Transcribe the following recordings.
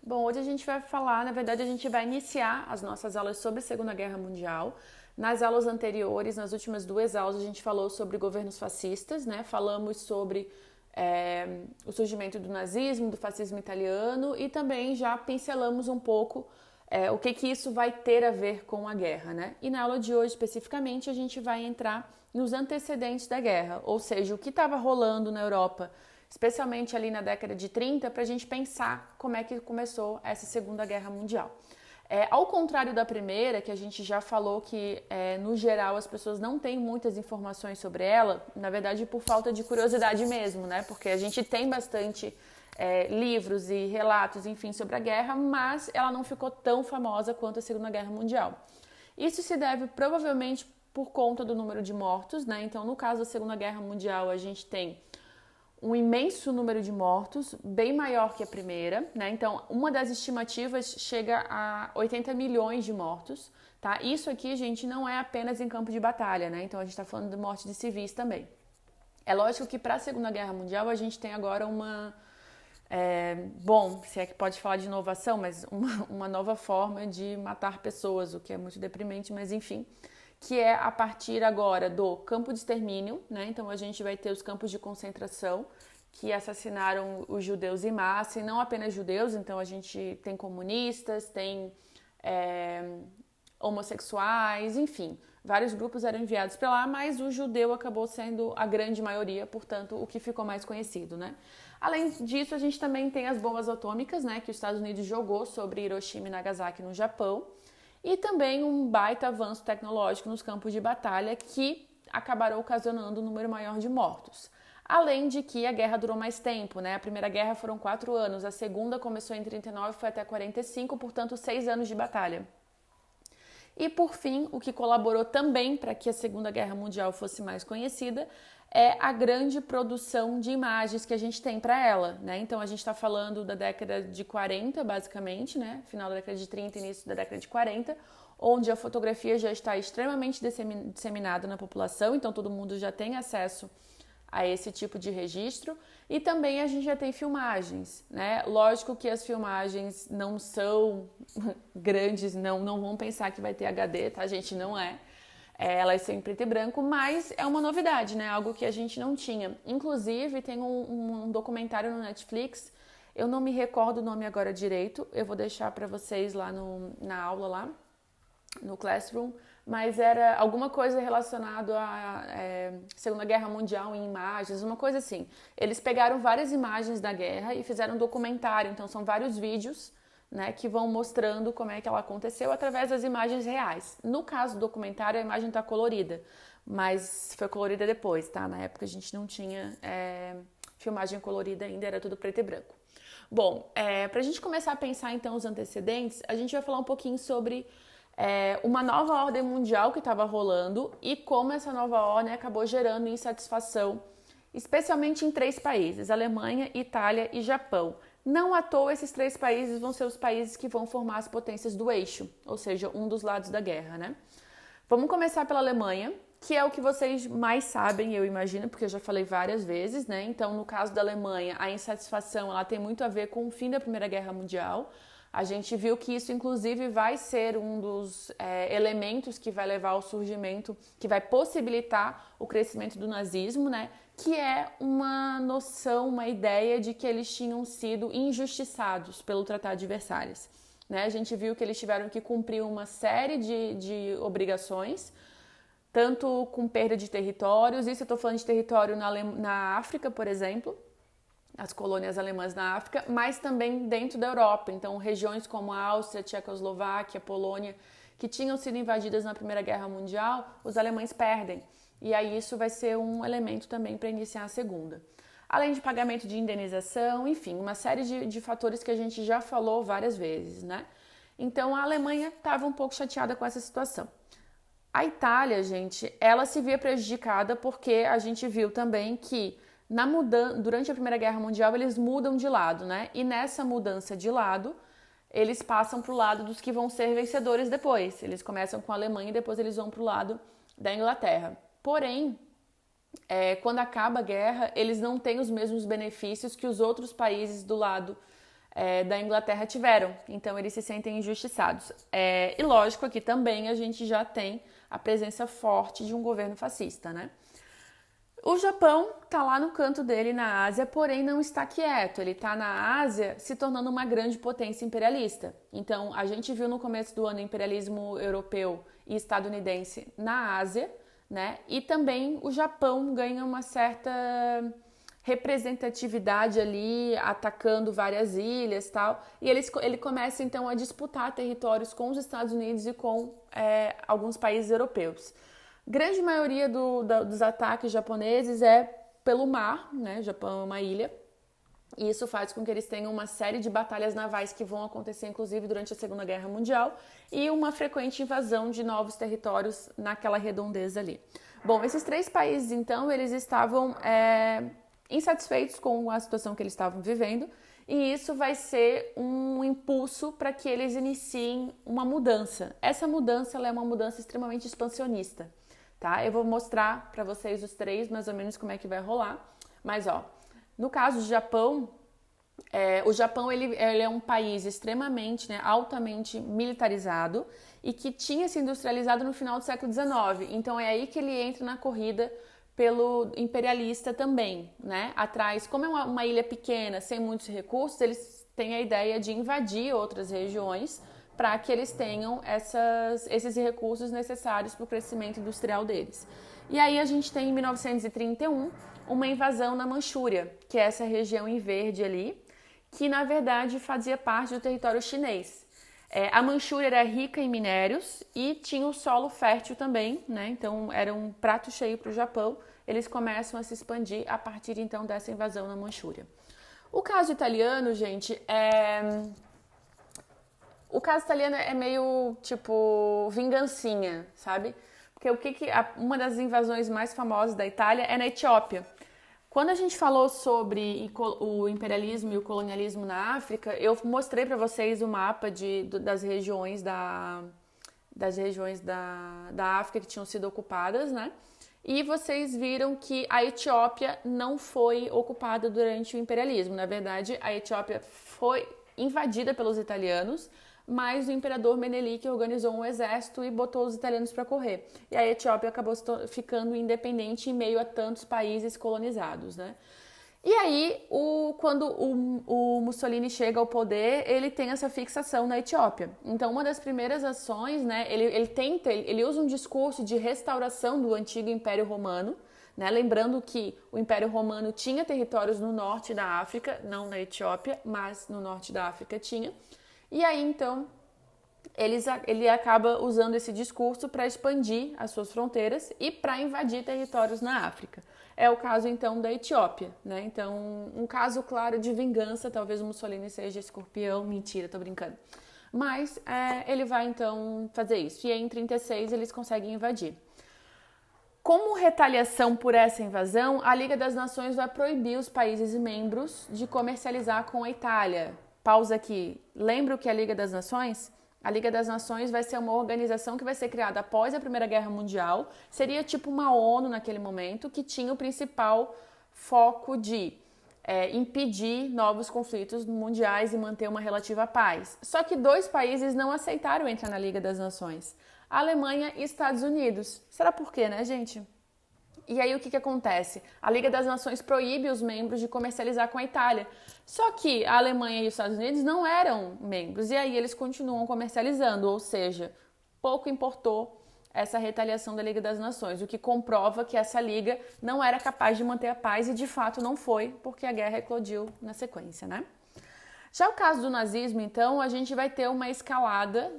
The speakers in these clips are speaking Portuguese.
Bom, hoje a gente vai falar, na verdade, a gente vai iniciar as nossas aulas sobre a Segunda Guerra Mundial. Nas aulas anteriores, nas últimas duas aulas, a gente falou sobre governos fascistas, né? Falamos sobre o surgimento do nazismo, do fascismo italiano e também já pincelamos um pouco o que isso vai ter a ver com a guerra, né? E na aula de hoje, especificamente, a gente vai entrar nos antecedentes da guerra, ou seja, o que estava rolando na Europa, especialmente ali na década de 30, para a gente pensar como é que começou essa Segunda Guerra Mundial. Ao contrário da primeira, que a gente já falou que, no geral, as pessoas não têm muitas informações sobre ela, na verdade, por falta de curiosidade mesmo, né? Porque a gente tem bastante livros e relatos, enfim, sobre a guerra, mas ela não ficou tão famosa quanto a Segunda Guerra Mundial. Isso se deve provavelmente por conta do número de mortos, né? Então, no caso da Segunda Guerra Mundial, a gente tem um imenso número de mortos, bem maior que a primeira, né? Então, uma das estimativas chega a 80 milhões de mortos, tá? Isso aqui, gente, não é apenas em campo de batalha, né? Então, a gente está falando de morte de civis também. É lógico que para a Segunda Guerra Mundial a gente tem agora bom, se é que pode falar de inovação, mas uma nova forma de matar pessoas, o que é muito deprimente, mas enfim, que é a partir agora do campo de extermínio, né? Então a gente vai ter os campos de concentração que assassinaram os judeus em massa, e não apenas judeus, então a gente tem comunistas, tem homossexuais, enfim, vários grupos eram enviados para lá, mas o judeu acabou sendo a grande maioria, portanto, o que ficou mais conhecido, né? Além disso, a gente também tem as bombas atômicas, né, que os Estados Unidos jogou sobre Hiroshima e Nagasaki no Japão, e também um baita avanço tecnológico nos campos de batalha que acabaram ocasionando um número maior de mortos. Além de que a guerra durou mais tempo, né? A primeira guerra foram 4 anos, a segunda começou em 39 e foi até 45, portanto 6 anos de batalha. E por fim, o que colaborou também para que a Segunda Guerra Mundial fosse mais conhecida é a grande produção de imagens que a gente tem para ela, né? Então a gente está falando da década de 40, basicamente, né? Final da década de 30, início da década de 40, onde a fotografia já está extremamente disseminada na população, então todo mundo já tem acesso a esse tipo de registro, e também a gente já tem filmagens, né? Lógico que as filmagens não são grandes, não vão pensar que vai ter HD, tá, gente? Não é. Elas são em preto e branco, mas é uma novidade, né? Algo que a gente não tinha. Inclusive, tem um documentário no Netflix, eu não me recordo o nome agora direito, eu vou deixar para vocês lá na aula, lá no Classroom, mas era alguma coisa relacionada à Segunda Guerra Mundial em imagens, uma coisa assim. Eles pegaram várias imagens da guerra e fizeram um documentário, então são vários vídeos, né, que vão mostrando como é que ela aconteceu através das imagens reais. No caso do documentário, a imagem está colorida, mas foi colorida depois, tá? Na época a gente não tinha filmagem colorida ainda, era tudo preto e branco. Bom, para a gente começar a pensar então os antecedentes, a gente vai falar um pouquinho sobre uma nova ordem mundial que estava rolando e como essa nova ordem acabou gerando insatisfação, especialmente em 3 países, Alemanha, Itália e Japão. Não à toa, esses 3 países vão ser os países que vão formar as potências do eixo, ou seja, um dos lados da guerra, né? Vamos começar pela Alemanha, que é o que vocês mais sabem, eu imagino, porque eu já falei várias vezes, né? Então, no caso da Alemanha, a insatisfação ela tem muito a ver com o fim da Primeira Guerra Mundial. A gente viu que isso, inclusive, vai ser um dos elementos que vai levar ao surgimento, que vai possibilitar o crescimento do nazismo, né? Que é uma noção, uma ideia de que eles tinham sido injustiçados pelo Tratado de Versalhes. Né? A gente viu que eles tiveram que cumprir uma série de obrigações, tanto com perda de territórios, isso eu estou falando de território na África, por exemplo, as colônias alemãs na África, mas também dentro da Europa. Então, regiões como a Áustria, Tchecoslováquia, Polônia, que tinham sido invadidas na Primeira Guerra Mundial, os alemães perdem. E aí isso vai ser um elemento também para iniciar a segunda. Além de pagamento de indenização, enfim, uma série de fatores que a gente já falou várias vezes, né? Então, a Alemanha estava um pouco chateada com essa situação. A Itália, gente, ela se via prejudicada porque a gente viu também que durante a Primeira Guerra Mundial eles mudam de lado, né? E nessa mudança de lado, eles passam para o lado dos que vão ser vencedores depois. Eles começam com a Alemanha e depois eles vão para o lado da Inglaterra. Porém, quando acaba a guerra, eles não têm os mesmos benefícios que os outros países do lado da Inglaterra tiveram. Então, eles se sentem injustiçados. E lógico, aqui também a gente já tem a presença forte de um governo fascista, né? O Japão está lá no canto dele na Ásia, porém não está quieto. Ele está na Ásia se tornando uma grande potência imperialista. Então, a gente viu no começo do ano o imperialismo europeu e estadunidense na Ásia, né? E também o Japão ganha uma certa representatividade ali, atacando várias ilhas e tal. E ele começa então a disputar territórios com os Estados Unidos e com alguns países europeus. Grande maioria dos ataques japoneses é pelo mar, né? O Japão é uma ilha. E isso faz com que eles tenham uma série de batalhas navais que vão acontecer, inclusive, durante a Segunda Guerra Mundial e uma frequente invasão de novos territórios naquela redondeza ali. Bom, esses 3 países, então, eles estavam insatisfeitos com a situação que eles estavam vivendo e isso vai ser um impulso para que eles iniciem uma mudança. Essa mudança ela é uma mudança extremamente expansionista. Tá? Eu vou mostrar para vocês os 3, mais ou menos, como é que vai rolar. Mas, no caso do Japão, o Japão ele é um país extremamente, né, altamente militarizado e que tinha se industrializado no final do século XIX. Então, é aí que ele entra na corrida pelo imperialista também, né? Atrás, como é uma ilha pequena, sem muitos recursos, eles têm a ideia de invadir outras regiões para que eles tenham esses recursos necessários para o crescimento industrial deles. E aí a gente tem em 1931 uma invasão na Manchúria, que é essa região em verde ali, que na verdade fazia parte do território chinês. A Manchúria era rica em minérios e tinha o solo fértil também, né? Então era um prato cheio para o Japão. Eles começam a se expandir a partir então dessa invasão na Manchúria. O caso italiano, gente, O caso italiano é meio, tipo, vingancinha, sabe? Porque uma das invasões mais famosas da Itália é na Etiópia. Quando a gente falou sobre o imperialismo e o colonialismo na África, eu mostrei para vocês o mapa das regiões da África que tinham sido ocupadas, né? E vocês viram que a Etiópia não foi ocupada durante o imperialismo. Na verdade, a Etiópia foi invadida pelos italianos, mas o imperador Menelik organizou um exército e botou os italianos para correr. E a Etiópia acabou ficando independente em meio a tantos países colonizados, né? E aí, quando o Mussolini chega ao poder, ele tem essa fixação na Etiópia. Então, uma das primeiras ações, né, ele usa um discurso de restauração do antigo Império Romano, né, lembrando que o Império Romano tinha territórios no norte da África, não na Etiópia, mas no norte da África tinha. E aí, então, ele acaba usando esse discurso para expandir as suas fronteiras e para invadir territórios na África. É o caso, então, da Etiópia, né? Então, um caso claro de vingança, talvez o Mussolini seja escorpião, mentira, tô brincando. Mas ele vai, então, fazer isso. E aí, em 1936, eles conseguem invadir. Como retaliação por essa invasão, a Liga das Nações vai proibir os países membros de comercializar com a Itália. Pausa aqui. Lembra o que é a Liga das Nações? A Liga das Nações vai ser uma organização que vai ser criada após a Primeira Guerra Mundial. Seria tipo uma ONU naquele momento, que tinha o principal foco de impedir novos conflitos mundiais e manter uma relativa paz. Só que 2 países não aceitaram entrar na Liga das Nações. A Alemanha e Estados Unidos. Será por quê, né, gente? E aí o que acontece? A Liga das Nações proíbe os membros de comercializar com a Itália. Só que a Alemanha e os Estados Unidos não eram membros, e aí eles continuam comercializando, ou seja, pouco importou essa retaliação da Liga das Nações, o que comprova que essa liga não era capaz de manter a paz e de fato não foi, porque a guerra eclodiu na sequência, né? Já o caso do nazismo, então, a gente vai ter uma escalada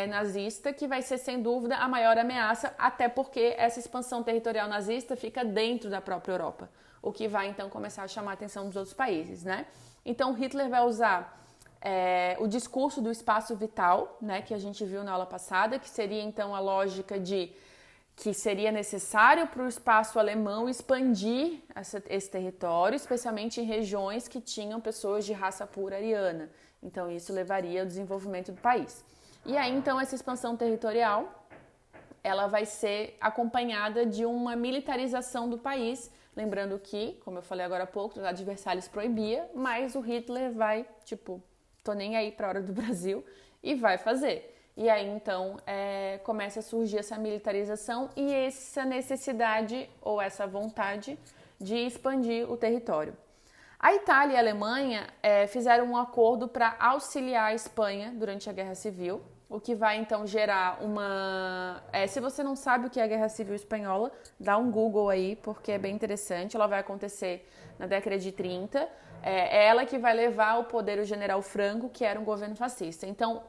nazista que vai ser, sem dúvida, a maior ameaça, até porque essa expansão territorial nazista fica dentro da própria Europa, o que vai, então, começar a chamar a atenção dos outros países, né? Então, Hitler vai usar o discurso do espaço vital, né, que a gente viu na aula passada, que seria, então, a lógica de que seria necessário para o espaço alemão expandir esse território, especialmente em regiões que tinham pessoas de raça pura ariana. Então, isso levaria ao desenvolvimento do país. E aí, então, essa expansão territorial, ela vai ser acompanhada de uma militarização do país, lembrando que, como eu falei agora há pouco, o Tratado de Versalhes proibia, mas o Hitler vai, tô nem aí para a hora do Brasil, e vai fazer. E aí, então, começa a surgir essa militarização e essa necessidade ou essa vontade de expandir o território. A Itália e a Alemanha fizeram um acordo para auxiliar a Espanha durante a Guerra Civil, o que vai, então, gerar uma... se você não sabe o que é a Guerra Civil Espanhola, dá um Google aí, porque é bem interessante. Ela vai acontecer na década de 30. É ela que vai levar ao poder o general Franco, que era um governo fascista. Então,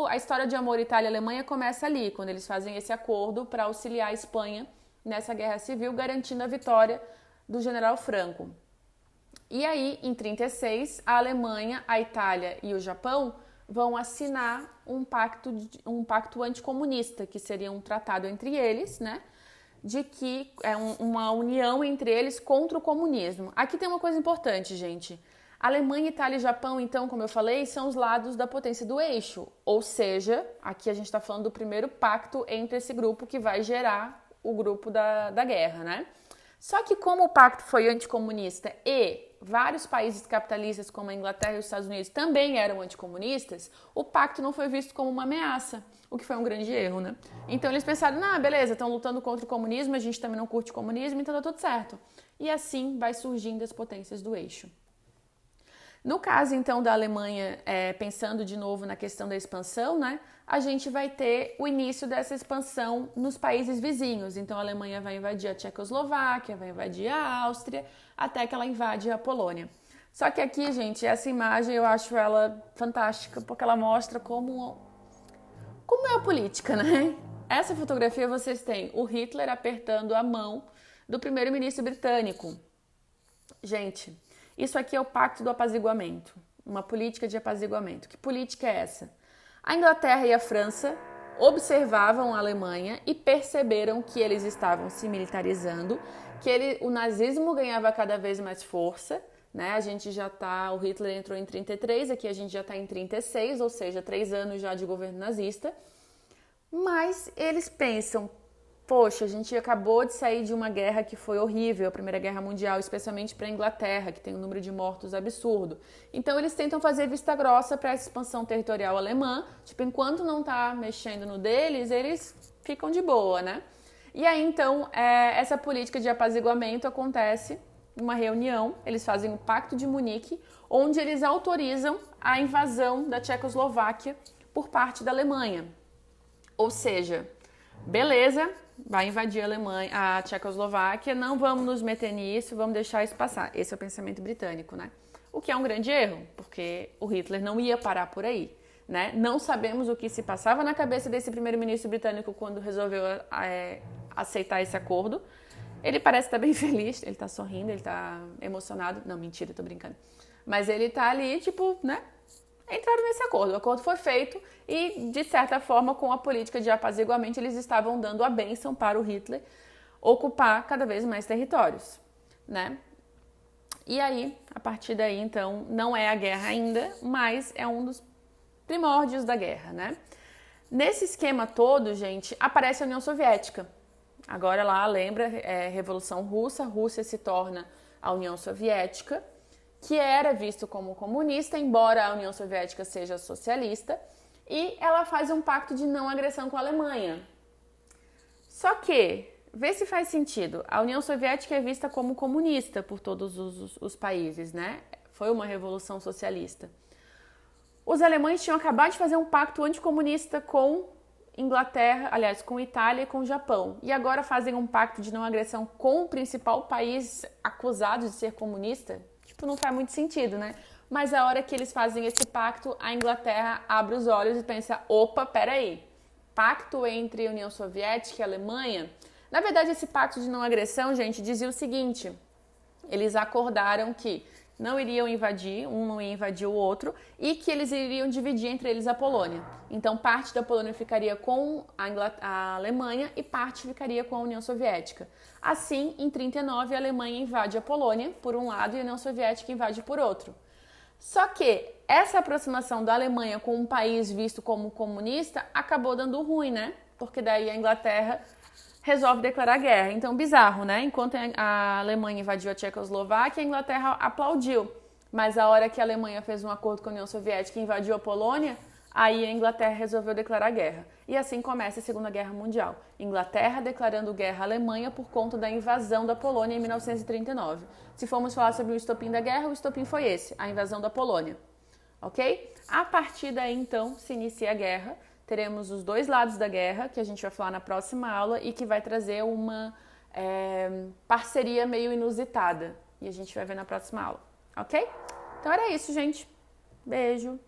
a história de amor Itália e Alemanha começa ali, quando eles fazem esse acordo para auxiliar a Espanha nessa guerra civil, garantindo a vitória do general Franco. E aí, em 36, a Alemanha, a Itália e o Japão vão assinar um pacto anticomunista, que seria um tratado entre eles, né? De que é uma união entre eles contra o comunismo. Aqui tem uma coisa importante, gente. Alemanha, Itália e Japão, então, como eu falei, são os lados da potência do eixo. Ou seja, aqui a gente está falando do primeiro pacto entre esse grupo que vai gerar o grupo da guerra, né? Só que como o pacto foi anticomunista e vários países capitalistas, como a Inglaterra e os Estados Unidos, também eram anticomunistas, o pacto não foi visto como uma ameaça, o que foi um grande erro, né? Então eles pensaram, beleza, estão lutando contra o comunismo, a gente também não curte o comunismo, então tá tudo certo. E assim vai surgindo as potências do eixo. No caso, então, da Alemanha, pensando de novo na questão da expansão, né? A gente vai ter o início dessa expansão nos países vizinhos. Então, a Alemanha vai invadir a Tchecoslováquia, vai invadir a Áustria, até que ela invade a Polônia. Só que aqui, gente, essa imagem eu acho ela fantástica, porque ela mostra como é a política, né? Essa fotografia vocês têm o Hitler apertando a mão do primeiro-ministro britânico. Gente, isso aqui é o pacto do apaziguamento, uma política de apaziguamento. Que política é essa? A Inglaterra e a França observavam a Alemanha e perceberam que eles estavam se militarizando, que o nazismo ganhava cada vez mais força, né? O Hitler entrou em 33, aqui a gente já está em 36, ou seja, 3 anos já de governo nazista. Mas eles pensam, poxa, a gente acabou de sair de uma guerra que foi horrível, a Primeira Guerra Mundial, especialmente para a Inglaterra, que tem um número de mortos absurdo. Então eles tentam fazer vista grossa para essa expansão territorial alemã, enquanto não está mexendo no deles, eles ficam de boa, né? E aí, então, essa política de apaziguamento acontece numa reunião, eles fazem o Pacto de Munique, onde eles autorizam a invasão da Tchecoslováquia por parte da Alemanha. Ou seja, beleza, vai invadir a Alemanha, a Tchecoslováquia, não vamos nos meter nisso, vamos deixar isso passar. Esse é o pensamento britânico, né? O que é um grande erro, porque o Hitler não ia parar por aí, né? Não sabemos o que se passava na cabeça desse primeiro-ministro britânico quando resolveu aceitar esse acordo. Ele parece estar bem feliz, ele tá sorrindo, ele tá emocionado. Não, mentira, tô brincando. Mas ele tá ali, né? Entraram nesse acordo. O acordo foi feito e, de certa forma, com a política de apaziguamento, eles estavam dando a bênção para o Hitler ocupar cada vez mais territórios, né? E aí, a partir daí, então, não é a guerra ainda, mas é um dos primórdios da guerra, né? Nesse esquema todo, gente, aparece a União Soviética. Agora lá, lembra, Revolução Russa, a Rússia se torna a União Soviética, que era visto como comunista, embora a União Soviética seja socialista, e ela faz um pacto de não agressão com a Alemanha. Só que, vê se faz sentido, a União Soviética é vista como comunista por todos os países, né? Foi uma revolução socialista. Os alemães tinham acabado de fazer um pacto anticomunista com Inglaterra, aliás, com Itália e com Japão, e agora fazem um pacto de não agressão com o principal país acusado de ser comunista. Não faz muito sentido, né? Mas a hora que eles fazem esse pacto, a Inglaterra abre os olhos e pensa, opa, peraí, pacto entre a União Soviética e a Alemanha? Na verdade, esse pacto de não agressão, gente, dizia o seguinte, eles acordaram que não iriam invadir, um não ia invadir o outro, e que eles iriam dividir entre eles a Polônia. Então, parte da Polônia ficaria com a Alemanha e parte ficaria com a União Soviética. Assim, em 39, a Alemanha invade a Polônia por um lado e a União Soviética invade por outro. Só que essa aproximação da Alemanha com um país visto como comunista acabou dando ruim, né? Porque daí a Inglaterra resolve declarar guerra. Então, bizarro, né? Enquanto a Alemanha invadiu a Tchecoslováquia, a Inglaterra aplaudiu. mas a hora que a Alemanha fez um acordo com a União Soviética e invadiu a Polônia, aí a Inglaterra resolveu declarar guerra. E assim começa a Segunda Guerra Mundial. Inglaterra declarando guerra à Alemanha por conta da invasão da Polônia em 1939. Se formos falar sobre o estopim da guerra, o estopim foi esse, a invasão da Polônia. Ok? A partir daí, então, se inicia a guerra. Teremos os dois lados da guerra, que a gente vai falar na próxima aula e que vai trazer uma parceria meio inusitada. E a gente vai ver na próxima aula. Ok? Então era isso, gente. Beijo!